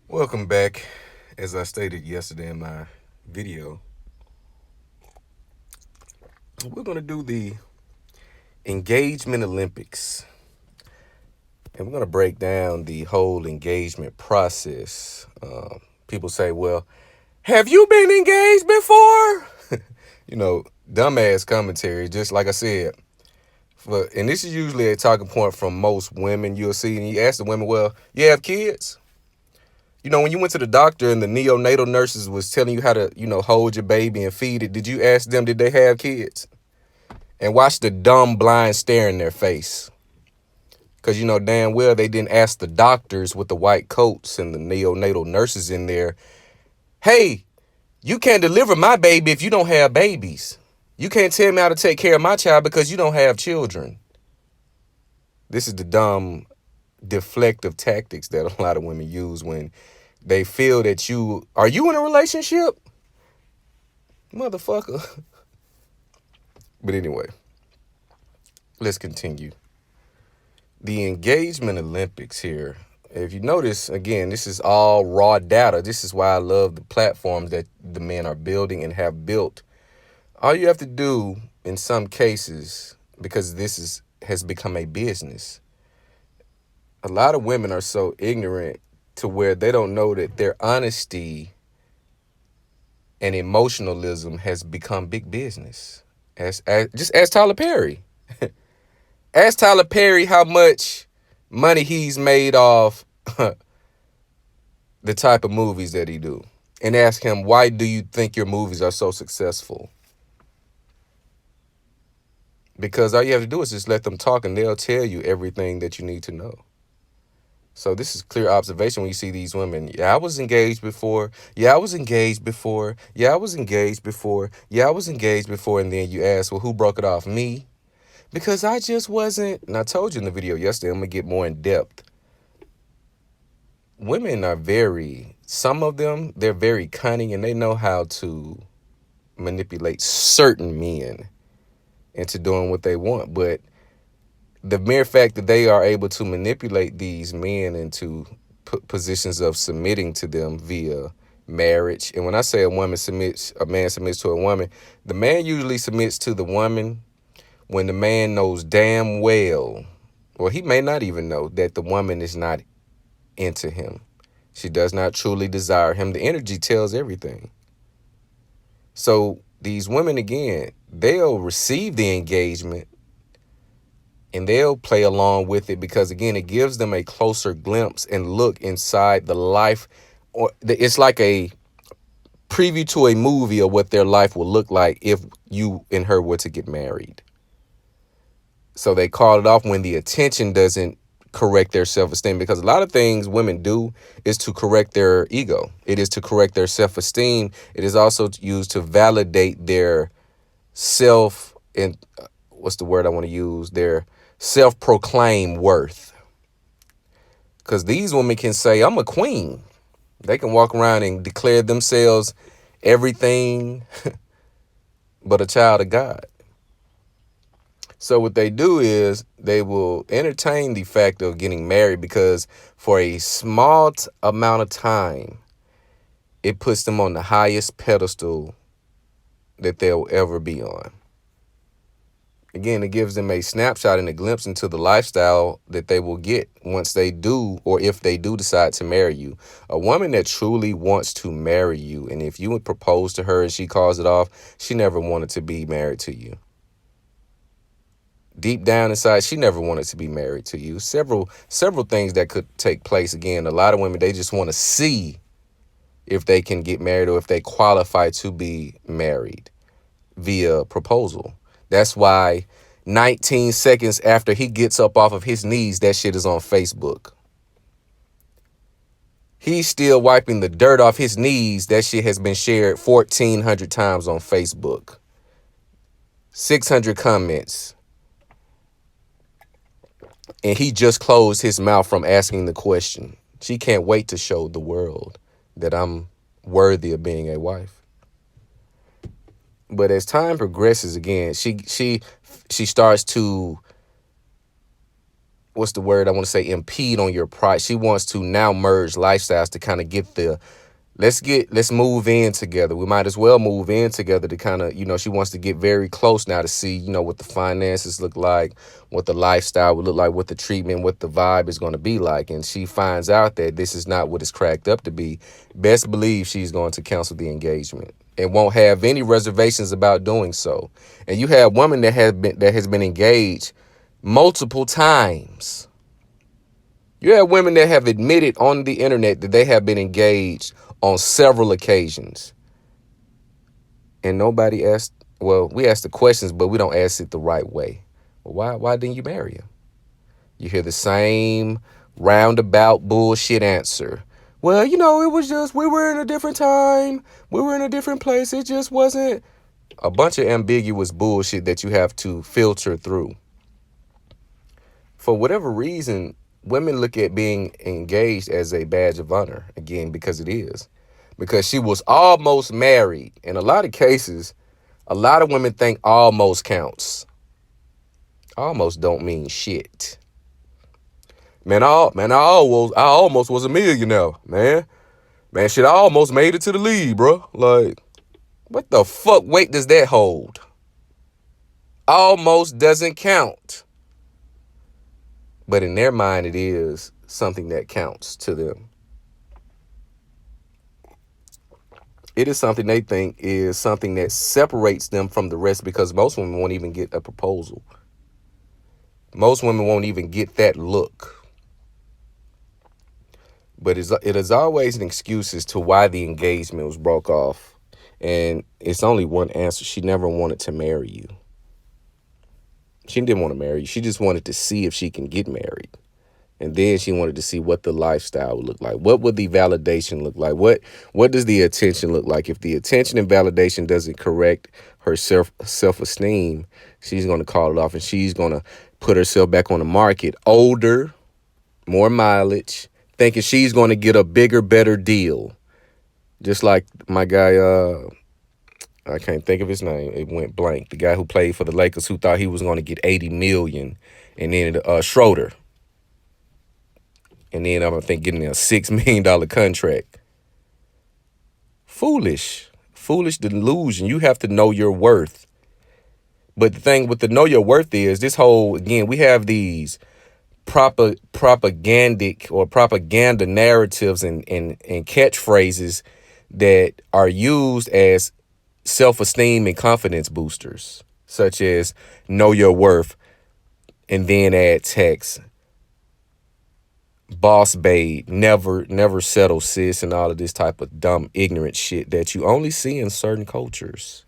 Welcome back. As I stated yesterday in my video, we're going to do the Engagement Olympics. And we're going to break down the whole engagement process. People say, well, have you been engaged before? Dumbass commentary, just like I said. And this is usually a talking point from most women you'll see. And you ask the women, well, you have kids? When you went to the doctor and the neonatal nurses was telling you how to, hold your baby and feed it, did you ask them, did they have kids? And watch the dumb, blind stare in their face. Because you know damn well they didn't ask the doctors with the white coats and the neonatal nurses in there, hey, you can't deliver my baby if you don't have babies. You can't tell me how to take care of my child because you don't have children. This is the dumb, deflective tactics that a lot of women use when they feel that are you in a relationship? Motherfucker. But anyway, let's continue. The Engagement Olympics here. If you notice, again, this is all raw data. This is why I love the platforms that the men are building and have built. All you have to do in some cases, because has become a business, a lot of women are so ignorant to where they don't know that their honesty and emotionalism has become big business. Just ask Tyler Perry. Ask Tyler Perry how much money he's made off the type of movies that he do. And ask him, why do you think your movies are so successful? Because all you have to do is just let them talk and they'll tell you everything that you need to know. So this is clear observation when you see these women. Yeah, I was engaged before. Yeah, I was engaged before. Yeah, I was engaged before. Yeah, I was engaged before. And then you ask, well, who broke it off? Me? Because I just wasn't. And I told you in the video yesterday, I'm going to get more in depth. Women are some of them, they're very cunning and they know how to manipulate certain men into doing what they want. But the mere fact that they are able to manipulate these men into positions of submitting to them via marriage. And when I say a man submits to a woman, the man usually submits to the woman when the man knows damn well, or he may not even know, that the woman is not into him. She does not truly desire him. The energy tells everything. So these women, again, they'll receive the engagement and they'll play along with it because, again, it gives them a closer glimpse and look inside the life. Or it's like a preview to a movie of what their life will look like if you and her were to get married. So they call it off when the attention doesn't correct their self-esteem, because a lot of things women do is to correct their ego. It is to correct their self-esteem. It is also used to validate their and what's the word I want to use? Their self-proclaimed worth. Because these women can say, I'm a queen. They can walk around and declare themselves everything but a child of God. So what they do is they will entertain the fact of getting married because for a small amount of time, it puts them on the highest pedestal that they'll ever be on. Again, it gives them a snapshot and a glimpse into the lifestyle that they will get once they do, or if they do decide to marry you. A woman that truly wants to marry you, and if you would propose to her and she calls it off, she never wanted to be married to you. Deep down inside, she never wanted to be married to you. Several things that could take place. Again, a lot of women, they just want to see if they can get married or if they qualify to be married via proposal. That's why 19 seconds after he gets up off of his knees, that shit is on Facebook. He's still wiping the dirt off his knees. That shit has been shared 1,400 times on Facebook. 600 comments. And he just closed his mouth from asking the question. She can't wait to show the world that I'm worthy of being a wife. But as time progresses, again, she starts to what's the word I want to say, impede on your pride. She wants to now merge lifestyles to kind of get the let's move in together. We might as well move in together to kind of, she wants to get very close now to see, what the finances look like, what the lifestyle would look like, what the treatment, what the vibe is going to be like. And she finds out that this is not what it's cracked up to be. Best believe she's going to cancel the engagement and won't have any reservations about doing so. And you have women that has been engaged multiple times. You have women that have admitted on the internet that they have been engaged on several occasions. And nobody asked, well, we ask the questions, but we don't ask it the right way. Well, why didn't you marry him? You hear the same roundabout bullshit answer. Well, it was just, we were in a different time. We were in a different place. It just wasn't. A bunch of ambiguous bullshit that you have to filter through. For whatever reason, women look at being engaged as a badge of honor, again, because it is. Because she was almost married. In a lot of cases, a lot of women think almost counts. Almost don't mean shit. Man, I almost was a millionaire, man. Man, shit, I almost made it to the league, bro. Like, what the fuck weight does that hold? Almost doesn't count. But in their mind, it is something that counts to them. It is something they think is something that separates them from the rest, because most women won't even get a proposal. Most women won't even get that look. But it is always an excuse as to why the engagement was broke off. And it's only one answer. She never wanted to marry you. She didn't want to marry you. She just wanted to see if she can get married. And then she wanted to see what the lifestyle would look like. What would the validation look like? What does the attention look like? If the attention and validation doesn't correct her self-esteem, she's going to call it off, and she's going to put herself back on the market, older, more mileage, thinking she's going to get a bigger, better deal. Just like my guy, I can't think of his name. It went blank. The guy who played for the Lakers, who thought he was going to get $80 million, and then Schroeder. And then I'm getting a $6 million contract. Foolish delusion. You have to know your worth. But the thing with the know your worth is this whole, again, we have these propagandic or propaganda narratives and catchphrases that are used as self-esteem and confidence boosters, such as know your worth, and then add text, boss babe, never settle sis, and all of this type of dumb, ignorant shit that you only see in certain cultures.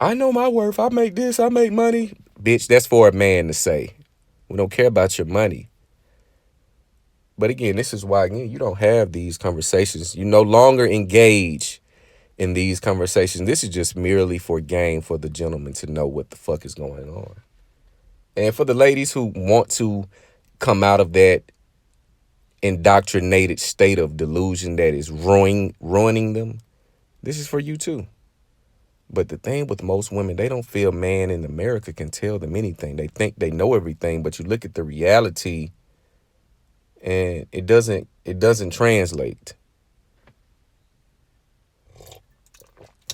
I know my worth. I make this. I make money. Bitch, that's for a man to say. We don't care about your money. But again, this is why, again, you don't have these conversations. You no longer engage in these conversations. This is just merely for game for the gentleman to know what the fuck is going on. And for the ladies who want to come out of that indoctrinated state of delusion that is ruining them, this is for you too. But the thing with most women, they don't feel man in America can tell them anything. They think they know everything, but you look at the reality and it doesn't translate.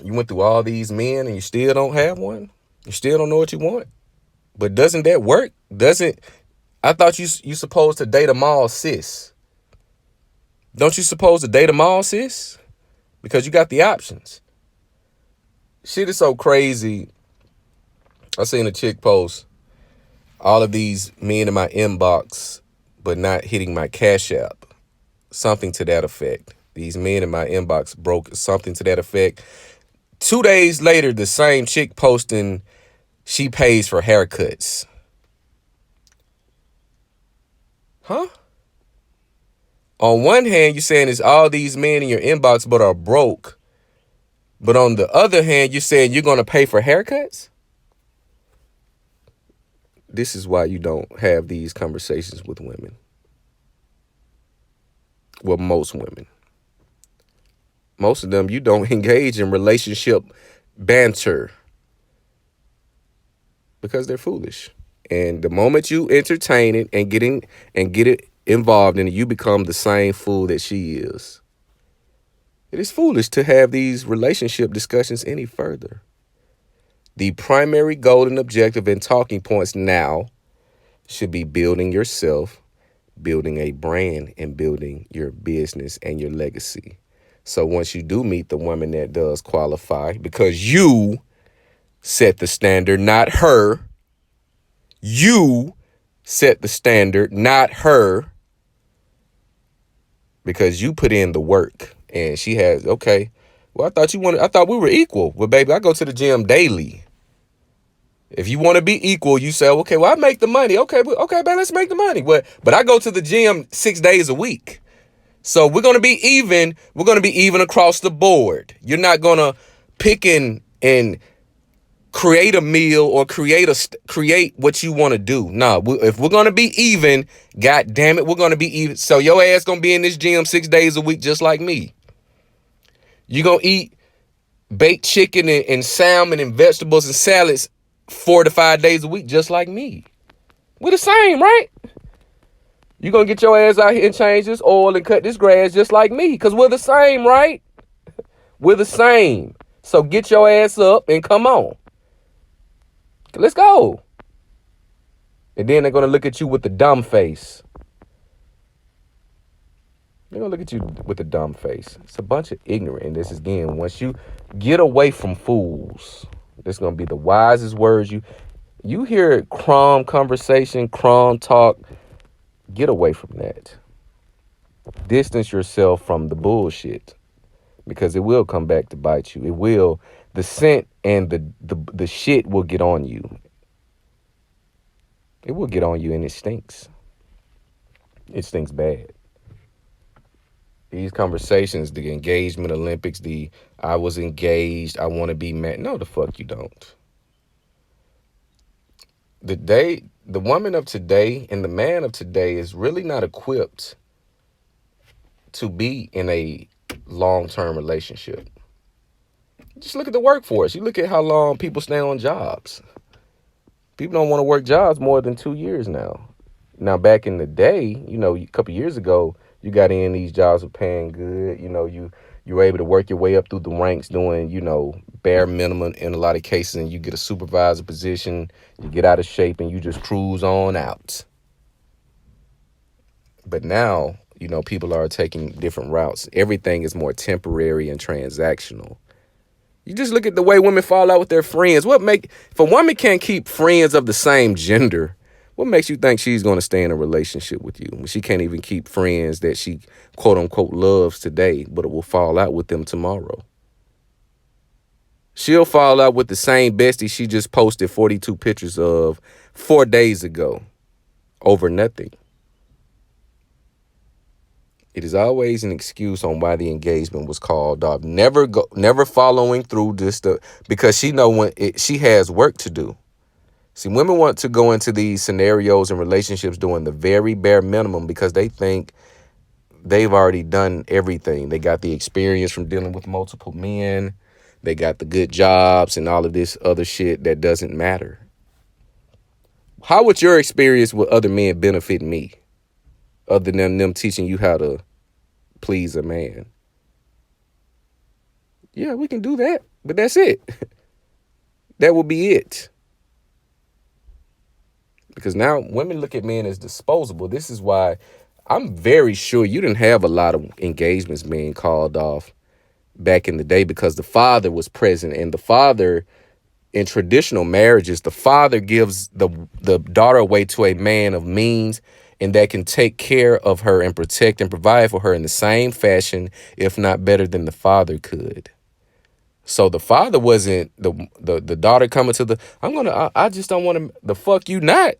You went through all these men and you still don't have one. You still don't know what you want. But doesn't that work? I thought you supposed to date them all, sis. Don't you supposed to date them all, sis? Because you got the options. Shit is so crazy. I seen a chick post all of these men in my inbox, but not hitting my Cash App. Something to that effect. These men in my inbox broke, something to that effect. 2 days later, the same chick posting she pays for haircuts. Huh? On one hand, you're saying it's all these men in your inbox but are broke. But on the other hand, you're saying you're going to pay for haircuts? This is why you don't have these conversations with women. Well, most women. Most of them, you don't engage in relationship banter because they're foolish. And the moment you entertain it and get it involved in it, you become the same fool that she is. It is foolish to have these relationship discussions any further. The primary goal and objective and talking points now should be building yourself, building a brand, and building your business and your legacy. So once you do meet the woman that does qualify, because you set the standard, not her. You set the standard, not her. Because you put in the work. And she has, okay, well, I thought we were equal. Well, baby, I go to the gym daily. If you want to be equal, you say, okay, well, I make the money. Okay, man, let's make the money. But I go to the gym 6 days a week. So we're going to be even. We're going to be even across the board. You're not going to pick and create a meal or create what you want to do. No, if we're going to be even, God damn it, we're going to be even. So your ass going to be in this gym 6 days a week just like me. You're going to eat baked chicken and salmon and vegetables and salads 4 to 5 days a week just like me. We're the same, right? You're going to get your ass out here and change this oil and cut this grass just like me because we're the same, right? We're the same. So get your ass up and come on. Let's go. And then they're going to look at you with the dumb face. They're going to look at you with a dumb face. It's a bunch of ignorant. And this is, again, once you get away from fools, this is going to be the wisest words you hear. Crumb conversation, crumb talk. Get away from that. Distance yourself from the bullshit because it will come back to bite you. It will. The scent and the shit will get on you. It will get on you and it stinks. It stinks bad. These conversations, the engagement Olympics, I was engaged, I want to be married. No, the fuck you don't. The woman of today and the man of today is really not equipped to be in a long-term relationship. Just look at the workforce. You look at how long people stay on jobs. People don't want to work jobs more than 2 years now. Now, back in the day, a couple years ago, you got in, these jobs were paying good. You were able to work your way up through the ranks doing, bare minimum in a lot of cases, and you get a supervisor position, you get out of shape, and you just cruise on out. But now, people are taking different routes. Everything is more temporary and transactional. You just look at the way women fall out with their friends. If a woman can't keep friends of the same gender, what makes you think she's going to stay in a relationship with you when she can't even keep friends that she quote unquote loves today, but it will fall out with them tomorrow? She'll fall out with the same bestie she just posted 42 pictures of 4 days ago over nothing. It is always an excuse on why the engagement was called off. Never following through because she has work to do. See, women want to go into these scenarios and relationships doing the very bare minimum because they think they've already done everything. They got the experience from dealing with multiple men. They got the good jobs and all of this other shit that doesn't matter. How would your experience with other men benefit me other than them teaching you how to please a man? Yeah, we can do that, but that's it. That will be it. Because now women look at men as disposable. This is why I'm very sure you didn't have a lot of engagements being called off back in the day because the father was present. And the father, in traditional marriages, the father gives the daughter away to a man of means and that can take care of her and protect and provide for her in the same fashion, if not better than the father could. So the father wasn't the daughter coming to I just don't want to, the fuck you not.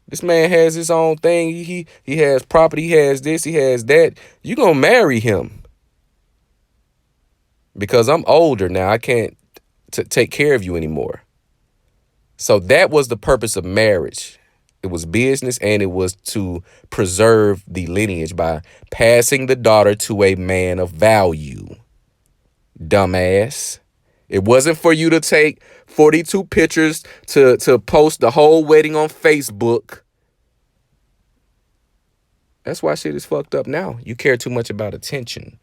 This man has his own thing. He has property. He has this. He has that. You gonna marry him because I'm older now. I can't take care of you anymore. So that was the purpose of marriage. It was business and it was to preserve the lineage by passing the daughter to a man of value. Dumbass. It wasn't for you to take 42 pictures to post the whole wedding on Facebook. That's why shit is fucked up now. You care too much about attention.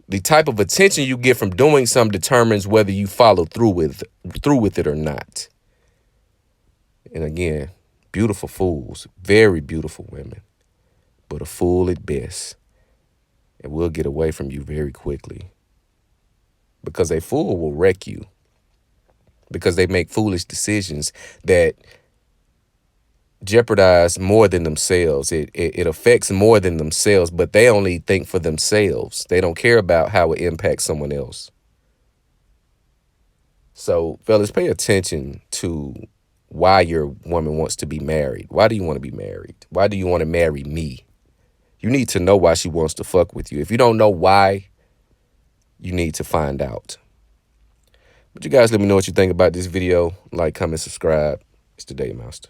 The type of attention you get from doing something determines whether you follow through with it or not. And again, beautiful fools, very beautiful women, but a fool at best. And will get away from you very quickly. Because a fool will wreck you. Because they make foolish decisions that jeopardize more than themselves. It affects more than themselves, but they only think for themselves. They don't care about how it impacts someone else. So, fellas, pay attention to why your woman wants to be married. Why do you want to be married? Why do you want to marry me? You need to know why she wants to fuck with you. If you don't know why, you need to find out. But you guys let me know what you think about this video. Like, comment, subscribe. It's the Day Master.